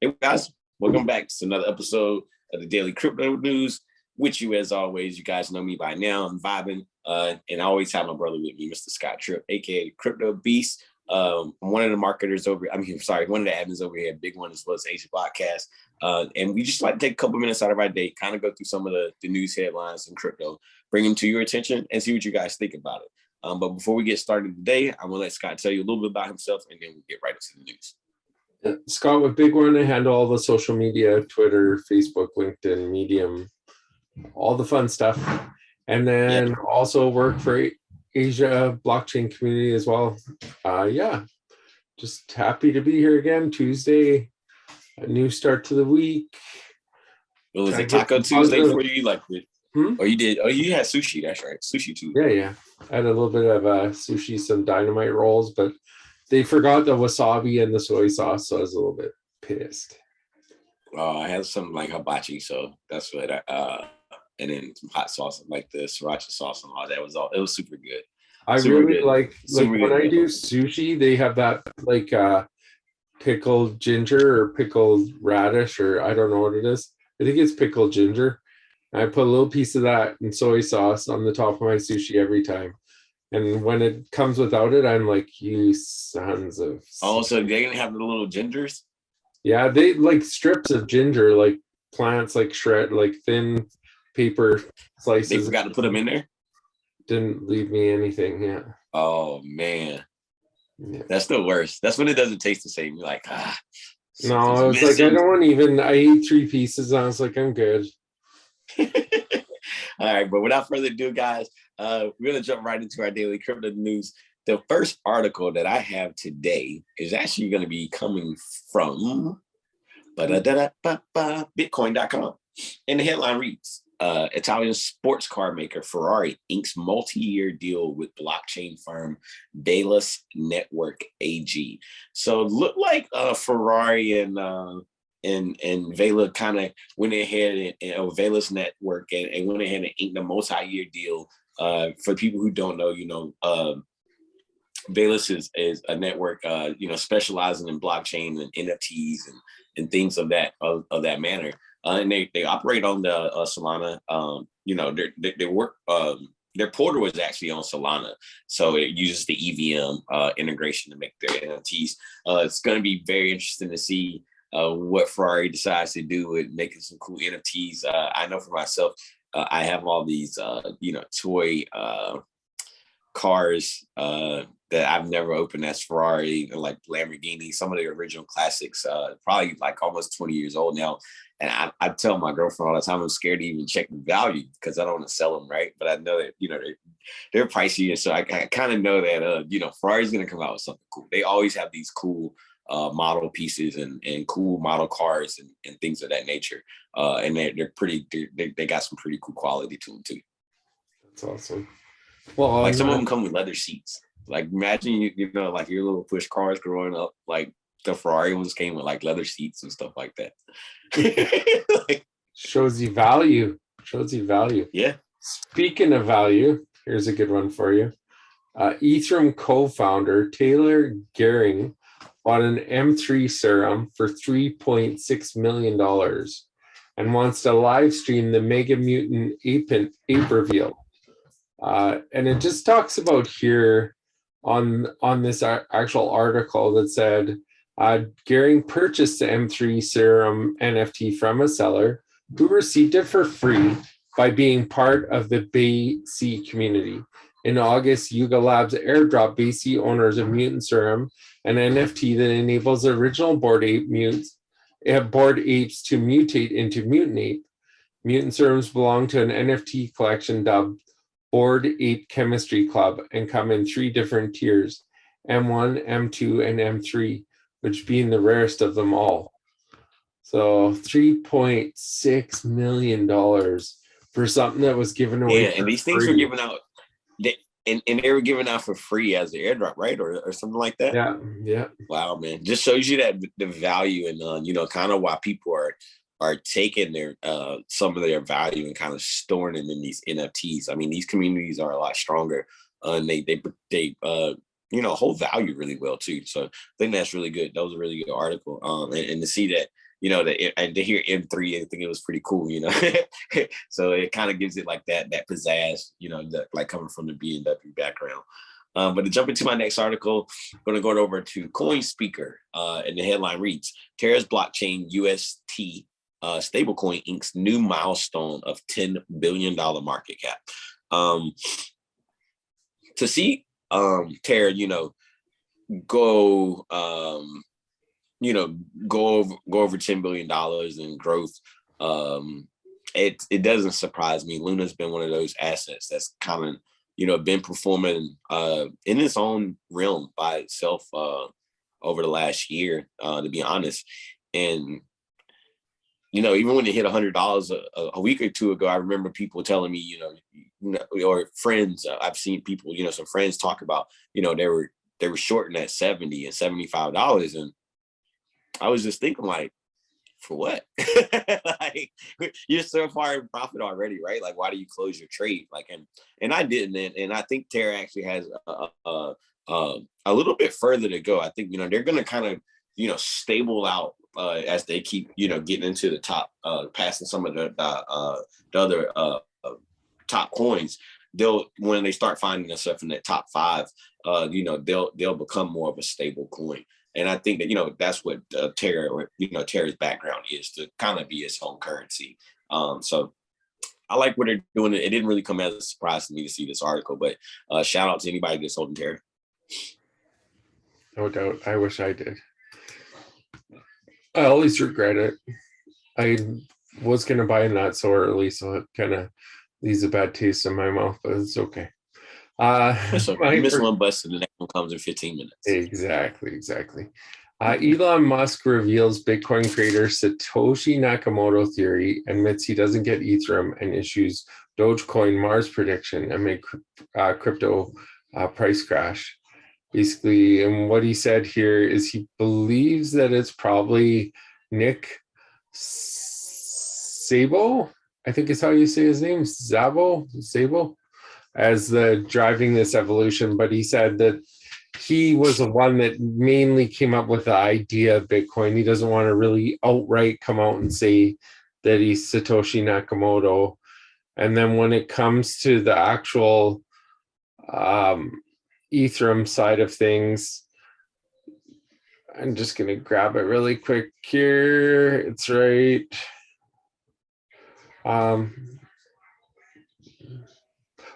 Hey guys, welcome back to another episode of the Daily Crypto News. With you as always, you guys know me by now. I'm vibing, and I always have my brother with me, Mr. Scott Tripp, aka Crypto Beast. One of the marketers one of the admins over here at BigONE as well as Asia Podcast. And we just like to take a couple minutes out of our day, kind of go through some of the news headlines in crypto, bring them to your attention, and see what you guys think about it. But before we get started today, I want to let Scott tell you a little bit about himself, and then we'll get right into the news. Scott with BigONE. I handle all the social media, Twitter, Facebook, LinkedIn, Medium, all the fun stuff. And then also work for Asia blockchain community as well. Just happy to be here again. Tuesday, a new start to the week. Well, was it Taco Tuesday for you? Or you did? Oh, you had sushi. That's right, sushi too. Yeah. I had a little bit of sushi, some dynamite rolls, but they forgot the wasabi and the soy sauce, so I was a little bit pissed. I had some like hibachi, so that's what and then some hot sauce like the sriracha sauce and all that. It was super good. I really like when I do sushi, they have that like pickled ginger or pickled radish, or I don't know what it is. I think it's pickled ginger. I put a little piece of that and soy sauce on the top of my sushi every time. And when it comes without it, I'm like, you sons of... Oh, so they're going to have the little gingers? Yeah, they like strips of ginger, like plants, like shred, like thin paper slices. They forgot to put them in there? Didn't leave me anything, yeah. Oh, man. Yeah. That's the worst. That's when it doesn't taste the same. You're like, No, I was like, I don't want even... I ate 3 pieces, and I was like, I'm good. All right, but without further ado, guys, we're going to jump right into our daily crypto news. The first article that I have today is actually going to be coming from Bitcoin.com. And the headline reads, Italian sports car maker Ferrari inks multi-year deal with blockchain firm Velas Network AG. So it looked like Ferrari and Vela kind of went ahead and Velas Network and went ahead and inked a multi-year deal. For people who don't know, Velas is a network, specializing in blockchain and NFTs and things of that manner. And they operate on the Solana. They work. Their portal was actually on Solana, so it uses the EVM integration to make their NFTs. It's going to be very interesting to see what Ferrari decides to do with making some cool NFTs. I know for myself, I have all these, toy cars that I've never opened as Ferrari, like Lamborghini, some of the original classics, probably like almost 20 years old now. And I tell my girlfriend all the time, I'm scared to even check the value because I don't want to sell them, right? But I know that, they're pricey. And so I kind of know that, Ferrari's going to come out with something cool. They always have these cool model pieces and cool model cars and things of that nature. And they're pretty, they got some pretty cool quality to them too. That's awesome. Well, like some of them come with leather seats. Like imagine, like your little push cars growing up, like the Ferrari ones came with like leather seats and stuff like that. Shows you value. Yeah. Speaking of value, here's a good one for you. Ethereum co-founder Taylor Gehring bought an M3 serum for $3.6 million and wants to live stream the Mega Mutant ape reveal. And it just talks about here on this actual article that said Gehring purchased the M3 serum NFT from a seller who received it for free by being part of the BayC community. In August, Yuga Labs airdropped BayC owners of Mutant Serum, an NFT that enables the original Bored Apes to mutate into Mutant Ape. Mutant Serums belong to an NFT collection dubbed Bored Ape Chemistry Club and come in 3 different tiers, M1, M2, and M3, which being the rarest of them all. So $3.6 million for something that was given away. Yeah, and these things were given out. And they were given out for free as an airdrop, right? Or something like that? Yeah. Wow, man. Just shows you that the value and, kind of why people are taking their some of their value and kind of storing them in these NFTs. I mean, these communities are a lot stronger and they hold value really well too. So I think that's really good. That was a really good article. And to see that, and to hear M3, I think it was pretty cool, So it kind of gives it like that pizzazz, like coming from the BMW background. But to jump into my next article, I'm going to go over to CoinSpeaker, and the headline reads, Terra's blockchain UST stablecoin inks new milestone of $10 billion market cap. To see Terra, go over $10 billion in growth. It doesn't surprise me. Luna's been one of those assets that's kind of been performing in its own realm by itself over the last year, to be honest. And even when it hit $100 a week or two ago, I remember people telling me, or friends, I've seen people, some friends talk about, they were shorting at $70 and $75, and I was just thinking, like, for what? Like, you're so far in profit already, right? Like, why do you close your trade? Like, and I didn't, and I think Terra actually has a little bit further to go. I think they're going to kind of stable out as they keep getting into the top, passing some of the other top coins. When they start finding themselves in that top 5, they'll become more of a stable coin. And I think that, that's what Terra's background is, to kind of be its own currency. So I like what they're doing. It didn't really come as a surprise to me to see this article, but shout out to anybody that's holding Terra. No doubt. I wish I did. I always regret it. I was going to buy not so early, so it kind of leaves a bad taste in my mouth, but it's okay. So you miss one bus and the next one comes in 15 minutes. Exactly. Elon Musk reveals Bitcoin creator Satoshi Nakamoto theory, admits he doesn't get Ethereum, and issues Dogecoin Mars prediction amid crypto price crash. Basically, and what he said here is he believes that it's probably Nick Szabo, I think is how you say his name, Szabo, as the driving this evolution. But he said that he was the one that mainly came up with the idea of Bitcoin. He doesn't want to really outright come out and say that he's Satoshi Nakamoto. And then when it comes to the actual Ethereum side of things, I'm just going to grab it really quick here. It's right.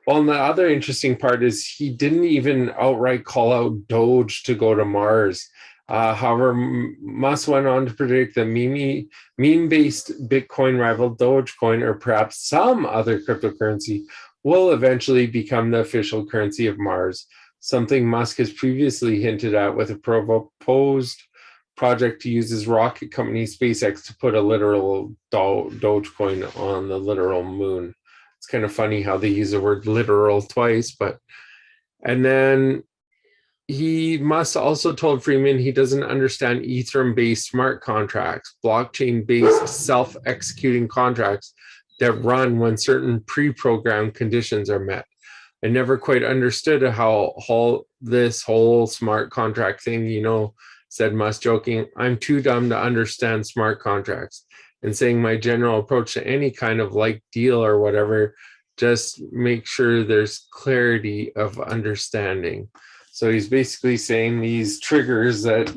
Well, and the other interesting part is he didn't even outright call out Doge to go to Mars. However, Musk went on to predict that meme-based Bitcoin rival Dogecoin, or perhaps some other cryptocurrency, will eventually become the official currency of Mars, something Musk has previously hinted at with a proposed project to use his rocket company SpaceX to put a literal Dogecoin on the literal moon. It's kind of funny how they use the word literal twice, and then Musk also told Freeman he doesn't understand Ethereum-based smart contracts, blockchain-based self-executing contracts that run when certain pre-programmed conditions are met. I never quite understood how this whole smart contract thing, said Musk, joking, I'm too dumb to understand smart contracts, and saying my general approach to any kind of deal or whatever, just make sure there's clarity of understanding. So he's basically saying these triggers that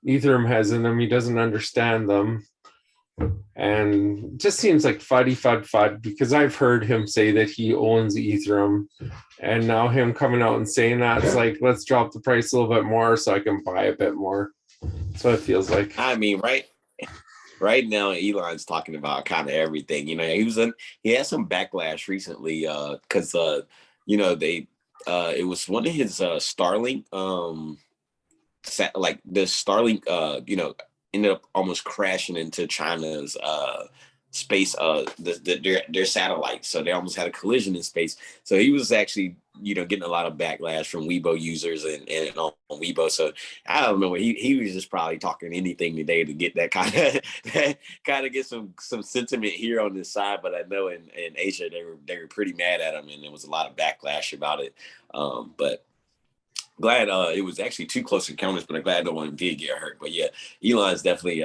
Ethereum has in them, he doesn't understand them. And just seems like fud, because I've heard him say that he owns Ethereum, and now him coming out and saying that, it's like, let's drop the price a little bit more so I can buy a bit more. That's what it feels like. I mean, right now Elon's talking about kind of everything. He had some backlash recently because it was one of his Starlink the Starlink ended up almost crashing into China's space, their satellites. So they almost had a collision in space. So he was actually, getting a lot of backlash from Weibo users and on Weibo. So I don't know, he was just probably talking anything today to get that kind of get some sentiment here on this side. But I know in Asia they were pretty mad at him, and there was a lot of backlash about it. But glad it was actually two close encounters, but I'm glad no one did get hurt. But yeah, Elon's definitely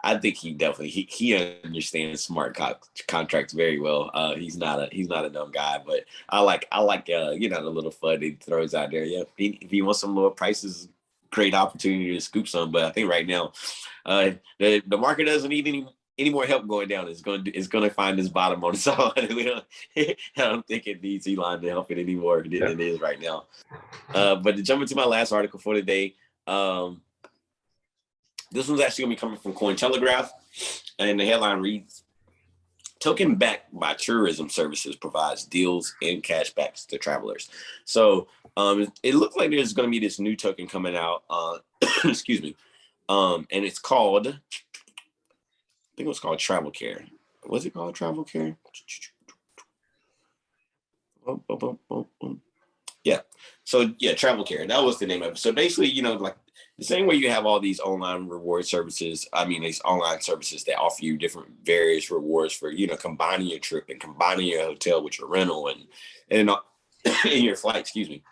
I think he definitely he understands contracts very well. He's not a dumb guy, but I like the little fun he throws out there. Yeah, if he wants some lower prices, great opportunity to scoop some. But I think right now, the market doesn't need any more help going down. It's going to find its bottom on its own. I don't think it needs Elon to help it anymore than it is right now. But to jump into my last article for today, this one's actually going to be coming from Cointelegraph, and the headline reads, "Token backed by tourism services provides deals and cashbacks to travelers." So it looks like there's going to be this new token coming out. Excuse me. And it's called, I think it was called Travel Care. Was it called Travel Care? Yeah. So yeah, Travel Care. That was the name of it. So basically, like the same way you have all these online reward services, these online services that offer you different various rewards for, combining your trip and combining your hotel with your rental and in your flight, excuse me.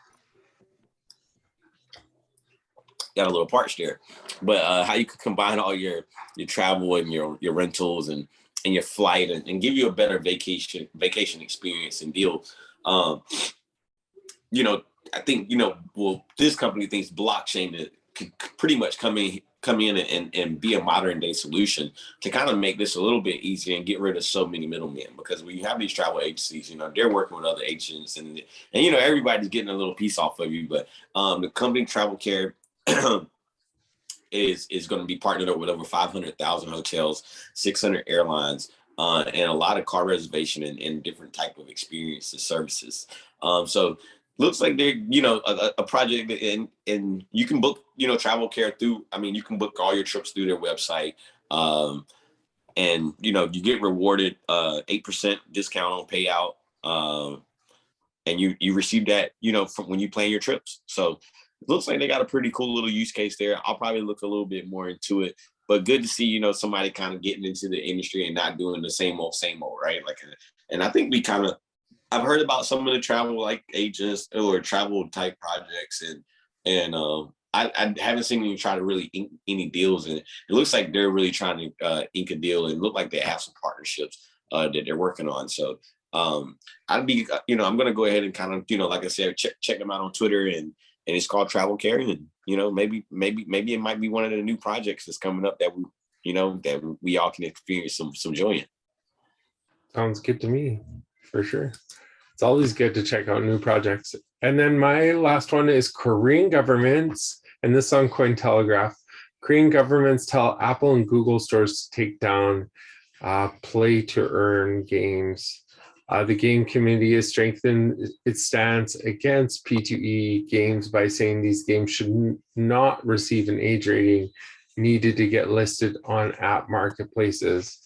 Got a little parched there. But how you could combine all your travel and your rentals and your flight and give you a better vacation experience and deal. I think, this company thinks blockchain that could pretty much come in and be a modern day solution to kind of make this a little bit easier and get rid of so many middlemen. Because when you have these travel agencies, they're working with other agents and everybody's getting a little piece off of you. But the company Travel Care is going to be partnered up with over 500,000 hotels, 600 airlines, and a lot of car reservation and different type of experiences, services. So looks like they're, a project, and you can book, Travel Care through, you can book all your trips through their website. And, you get rewarded 8% discount on payout. And you receive that, from when you plan your trips. So it looks like they got a pretty cool little use case there. I'll probably look a little bit more into it, but good to see, somebody kind of getting into the industry and not doing the same old, right? Like, and I think I've heard about some of the travel like agents or travel type projects, and I haven't seen them try to really ink any deals, and it looks like they're really trying to ink a deal and look like they have some partnerships that they're working on. So I'd be, I'm going to go ahead and kind of, like I said, check them out on Twitter, and it's called Travel Care, and maybe it might be one of the new projects that's coming up that we all can experience some joy in. Sounds good to me, for sure. It's always good to check out new projects. And then my last one is Korean governments, and this on Cointelegraph. Korean governments tell Apple and Google stores to take down play to earn games. The game committee has strengthened its stance against P2E games by saying these games should not receive an age rating needed to get listed on app marketplaces.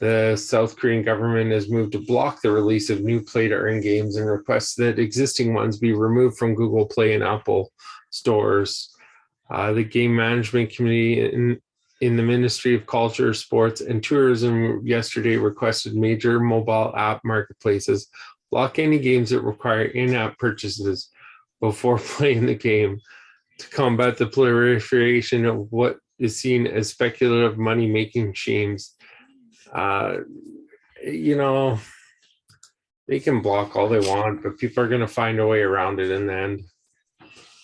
The South Korean government has moved to block the release of new play-to-earn games and requests that existing ones be removed from Google Play and Apple stores. The Game Management Committee in the Ministry of Culture, Sports, and Tourism yesterday requested major mobile app marketplaces block any games that require in-app purchases before playing the game to combat the proliferation of what is seen as speculative money-making schemes. They can block all they want, but people are going to find a way around it in the end.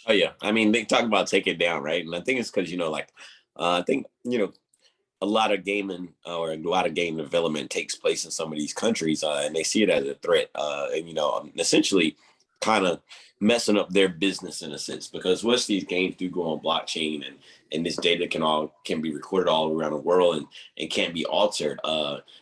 Oh yeah, they talk about take it down, right? And I think it's because I think a lot of gaming or a lot of game development takes place in some of these countries, and they see it as a threat, and essentially kind of messing up their business in a sense, because once these games do go on blockchain and this data can be recorded all around the world and can't be altered,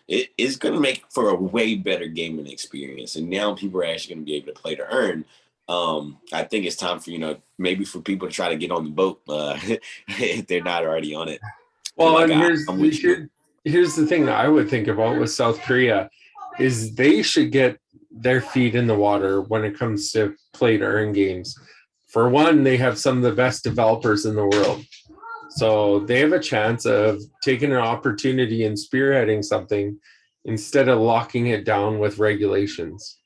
it is going to make for a way better gaming experience. And now people are actually going to be able to play to earn. I think it's time for maybe for people to try to get on the boat if they're not already on it. Well, and here's the thing that I would think about with South Korea is they should get their feet in the water when it comes to play to earn games. For one, they have some of the best developers in the world. So they have a chance of taking an opportunity and spearheading something instead of locking it down with regulations.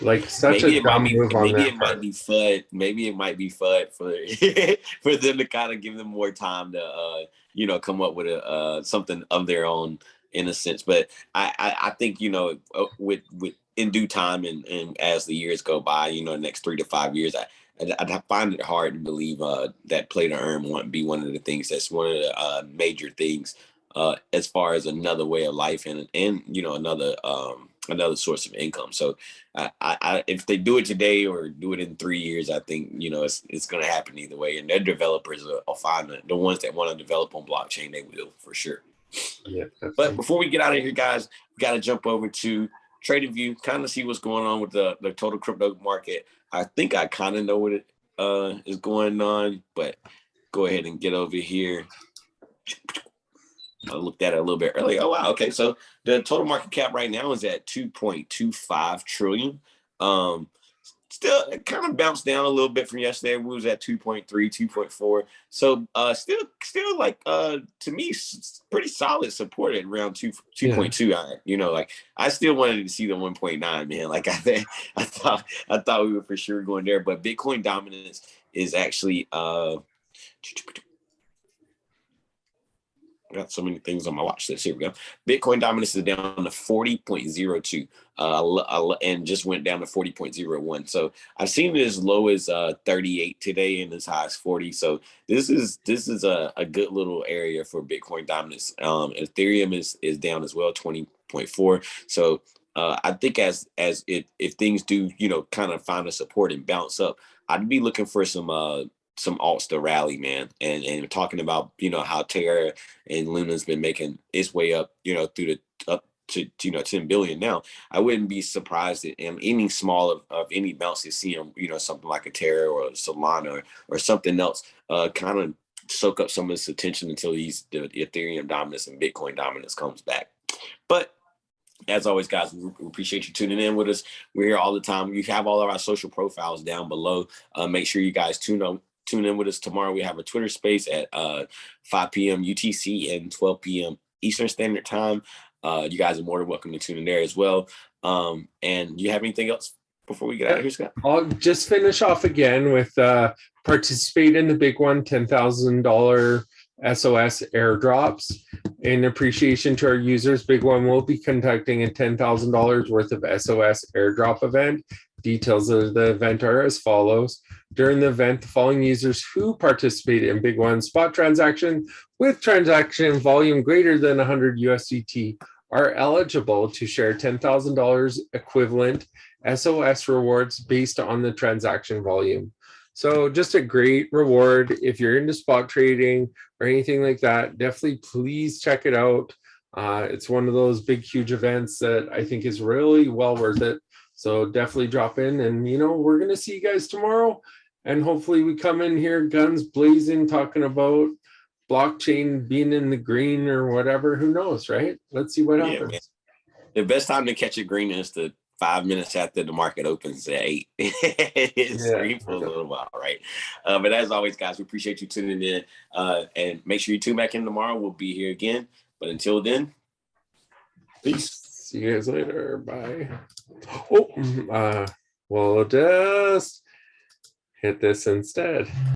Like such a dumb move on maybe their it part. might be FUD. Maybe it might be FUD for for them to kind of give them more time to come up with a something of their own in a sense. But I think with in due time and as the years go by, the next 3 to 5 years, I find it hard to believe that play to earn won't be one of the things that's one of the major things as far as another way of life and another source of income. So if they do it today or do it in 3 years, I think it's going to happen either way. And their developers will find the ones that want to develop on blockchain. They will for sure. Yeah. But before we get out of here, guys, we got to jump over to TradingView, kind of see what's going on with the total crypto market. I think I kind of know what it is going on, but go ahead and get over here. I looked at it a little bit earlier. Oh, wow. Okay. So the total market cap right now is at 2.25 trillion. Still it kind of bounced down a little bit from yesterday. We was at 2.3, 2.4. So still like to me pretty solid support at around 2.2. Yeah. I still wanted to see the 1.9, man. Like I thought we were for sure going there, but Bitcoin dominance is actually got so many things on my watch list. Here we go. Bitcoin dominance is down to 40.02 and just went down to 40.01. So I've seen it as low as 38 today and as high as 40. So this is a good little area for Bitcoin dominance. Ethereum is down as well, 20.4. So I think if things do kind of find a support and bounce up, I'd be looking for some alts to rally, man, and talking about how Terra and Luna's been making its way up through up to 10 billion now. I wouldn't be surprised at any small of any bounce to see them something like a Terra or a Solana or something else kind of soak up some of this attention until the Ethereum dominance and Bitcoin dominance comes back. But as always, guys, we appreciate you tuning in with us. We're here all the time. You have all of our social profiles down below. Make sure you guys tune in with us tomorrow. We have a Twitter space at 5 p.m. UTC and 12 p.m. Eastern Standard Time. You guys are more than welcome to tune in there as well. And you have anything else before we get out of here, Scott? I'll just finish off again with participate in the BigONE $10,000 SOS airdrops. In appreciation to our users, BigONE will be conducting a $10,000 worth of SOS airdrop event. Details of the event are as follows. During the event, the following users who participate in BigONE spot transaction with transaction volume greater than 100 USDT are eligible to share $10,000 equivalent SOS rewards based on the transaction volume. So just a great reward. If you're into spot trading or anything like that, definitely please check it out. It's one of those big, huge events that I think is really well worth it. So definitely drop in and, we're going to see you guys tomorrow. And hopefully we come in here guns blazing, talking about blockchain being in the green or whatever. Who knows, right? Let's see what happens. Man. The best time to catch a green is the 5 minutes after the market opens at 8. It's green for a little while, right? But as always, guys, we appreciate you tuning in. And make sure you tune back in tomorrow. We'll be here again. But until then, peace. See you guys later. Bye. Oh, we'll just hit this instead.